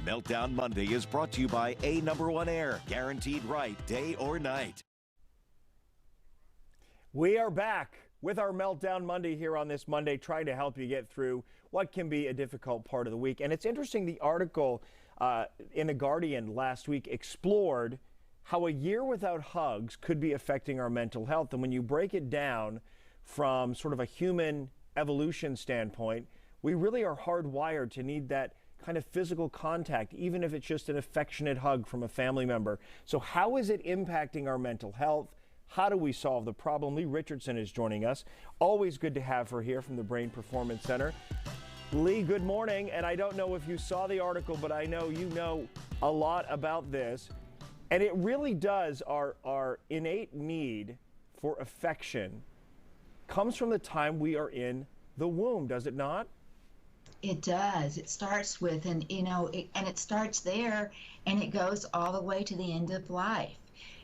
Meltdown Monday is brought to you by A Number One Air, guaranteed right day or night. We are back with our Meltdown Monday here on this Monday, trying to help you get through what can be a difficult part of the week. And it's interesting, the article in The Guardian last week explored how a year without hugs could be affecting our mental health. And when you break it down from sort of a human evolution standpoint, we really are hardwired to need that kind of physical contact, even if it's just an affectionate hug from a family member. So how is it impacting our mental health? How do we solve the problem? Lee Richardson is joining us. Always good to have her here from the Brain Performance Center. Lee, good morning. And I don't know if you saw the article, but I know you know a lot about this. And it really does, our innate need for affection comes from the time we are in the womb, does it not? It does. It starts with, and it starts there and it goes all the way to the end of life.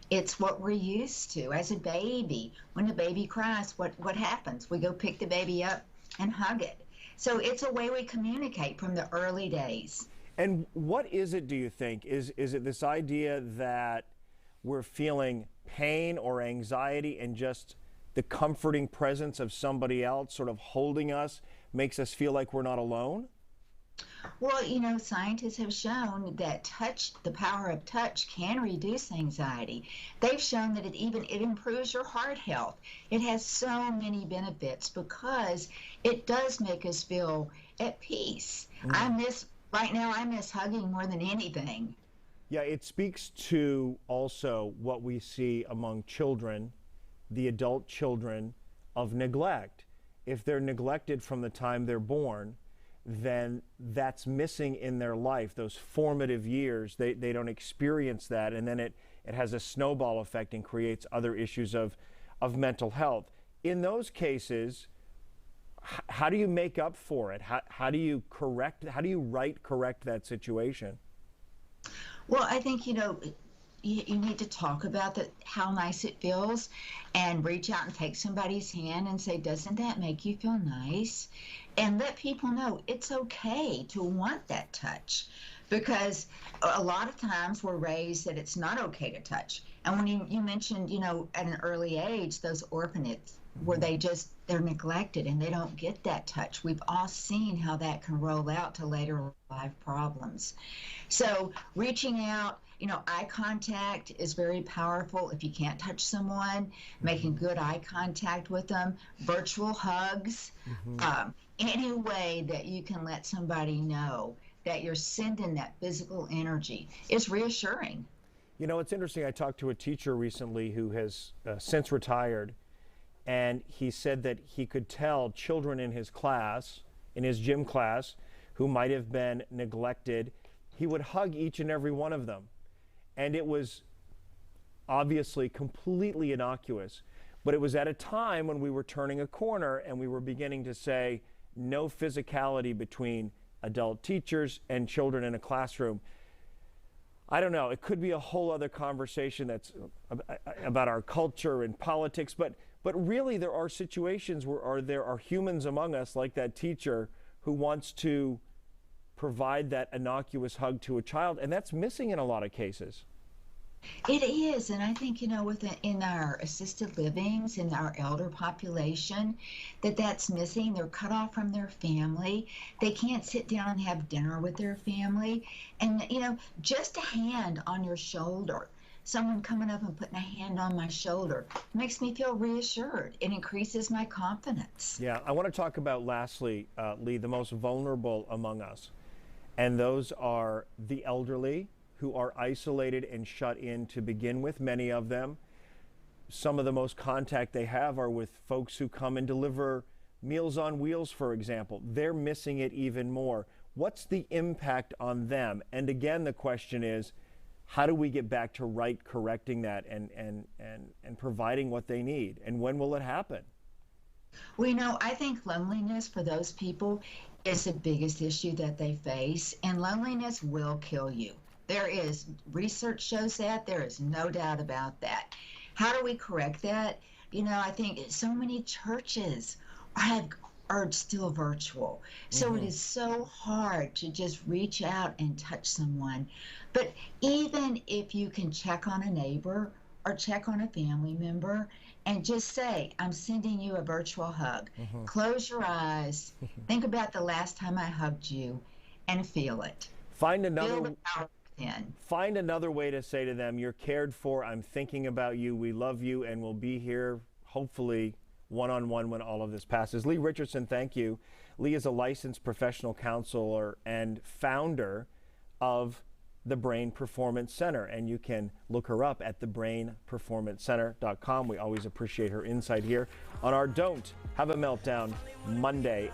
It's what we're used to as a baby. When a baby cries, what happens? We go pick the baby up and hug it. So it's a way we communicate from the early days. And what is it, do you think? Is it this idea that we're feeling pain or anxiety and just the comforting presence of somebody else sort of holding us makes us feel like we're not alone? Well, scientists have shown that the power of touch can reduce anxiety. They've shown that it improves your heart health. It has so many benefits because it does make us feel at peace. Right now I miss hugging more than anything. Yeah, it speaks to also what we see among children, the adult children, of neglect. If they're neglected from the time they're born, then that's missing in their life. Those formative years, they don't experience that, and then it has a snowball effect and creates other issues of mental health. In those cases, how do you make up for it? How do you correct that situation? Well, I think, you need to talk about how nice it feels and reach out and take somebody's hand and say, doesn't that make you feel nice? And let people know it's okay to want that touch, because a lot of times we're raised that it's not okay to touch. And when you mentioned, at an early age, those orphanages where they're neglected and they don't get that touch. We've all seen how that can roll out to later life problems. So reaching out, eye contact is very powerful. If you can't touch someone, making good eye contact with them, virtual hugs, any way that you can let somebody know that you're sending that physical energy is reassuring. It's interesting. I talked to a teacher recently who has since retired, and he said that he could tell children in his class, in his gym class, who might have been neglected, he would hug each and every one of them. And it was obviously completely innocuous, but it was at a time when we were turning a corner and we were beginning to say no physicality between adult teachers and children in a classroom. I don't know, it could be a whole other conversation that's about our culture and politics, but really there are situations where there are humans among us, like that teacher, who wants to provide that innocuous hug to a child, and that's missing in a lot of cases. It is, and I think, in our assisted livings, in our elder population, that's missing. They're cut off from their family. They can't sit down and have dinner with their family. And, just a hand on your shoulder, someone coming up and putting a hand on my shoulder makes me feel reassured. It increases my confidence. Yeah, I want to talk about, lastly, Lee, the most vulnerable among us. And those are the elderly, who are isolated and shut in to begin with, many of them. Some of the most contact they have are with folks who come and deliver Meals on Wheels, for example. They're missing it even more. What's the impact on them? And again, the question is, how do we get back to correcting that and providing what they need? And when will it happen? Well, I think loneliness for those people is the biggest issue that they face, and loneliness will kill you. There is, research shows that, there is no doubt about that. How do we correct that? I think so many churches are are still virtual. So it is so hard to just reach out and touch someone. But even if you can check on a neighbor or check on a family member and just say, I'm sending you a virtual hug. Close your eyes. Think about the last time I hugged you and feel it. Find Feel another the power within. find another way to say to them, you're cared for, I'm thinking about you, we love you, and we'll be here hopefully one-on-one when all of this passes. Lee Richardson, thank you. Lee is a licensed professional counselor and founder of the Brain Performance Center, and you can look her up at thebrainperformancecenter.com. We always appreciate her insight here on our Don't Have a Meltdown Monday.